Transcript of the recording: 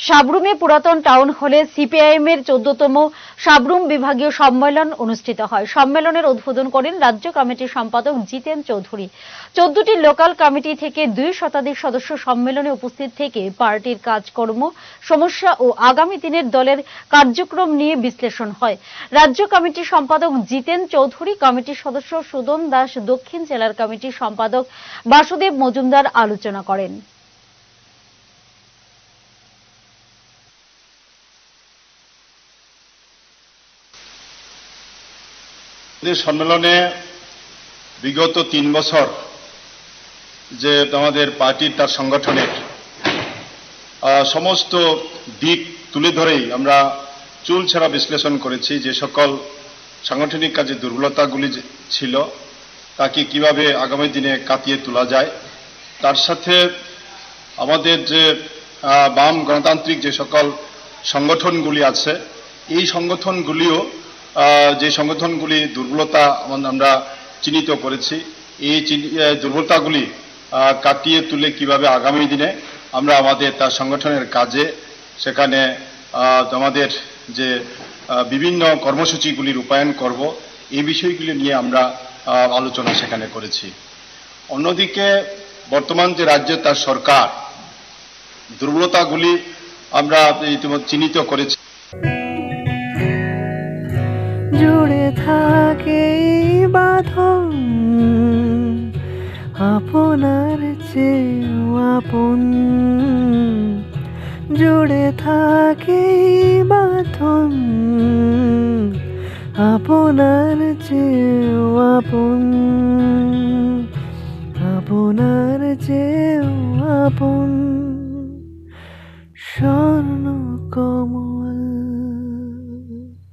সাবরুমে পুরাতন টাউন হলে সিপিআইএম এর 14তম সাবরুম বিভাগীয় সম্মেলন অনুষ্ঠিত হয়। সম্মেলনের উদ্বোধন করেন রাজ্য কমিটির সম্পাদক জিতেন চৌধুরী। 14টি লোকাল কমিটি থেকে 2 শতাধিক সদস্য সম্মেলনে উপস্থিত থেকে পার্টির কাজকর্ম, সমস্যা ও আগামী দিনের দলের কার্যক্রম নিয়ে বিশ্লেষণ হয়। রাজ্য কমিটির সম্পাদক জিতেন চৌধুরী, কমিটির সদস্য সুদন দাস, দক্ষিণ জেলার কমিটির সম্পাদক বাসুদেব মজুমদার আলোচনা করেন। সম্মেলনে বিগত 3 বছর যে আমাদের পার্টির তার সংগঠনের সমস্ত দিক তুলে ধরেই আমরা চুলছেড়া বিশ্লেষণ করেছি। যে সকল সাংগঠনিক কাজে দুর্বলতাগুলি ছিল তাকে কিভাবে আগামী দিনে কাটিয়ে তোলা যায়, তার সাথে আমাদের যে বাম গণতান্ত্রিক যে সকল সংগঠনগুলি আছে এই সংগঠনগুলিও যে সংগঠনগুলি দুর্বলতা আমরা চিহ্নিত করেছি, এই দুর্বলতাগুলি কাটিয়ে তুলে কিভাবে আগামী দিনে আমরা আমাদের তার সংগঠনের কাজে সেখানে আমাদের যে বিভিন্ন কর্মসূচিগুলি রূপায়ণ করব, এই বিষয়গুলি নিয়ে আমরা আলোচনা সেখানে করেছি। অন্যদিকে বর্তমান যে রাজ্যে তার সরকার দুর্বলতাগুলি আমরা ইতিমধ্যে চিহ্নিত করেছি। জুড়ে থাকে বাঁধন আপনার চেয়েও আপন, জুড়ে থাকে বাঁধন আপনার চেয়েও আপন, আপনার চেয়েও আপন। স্বর্ণ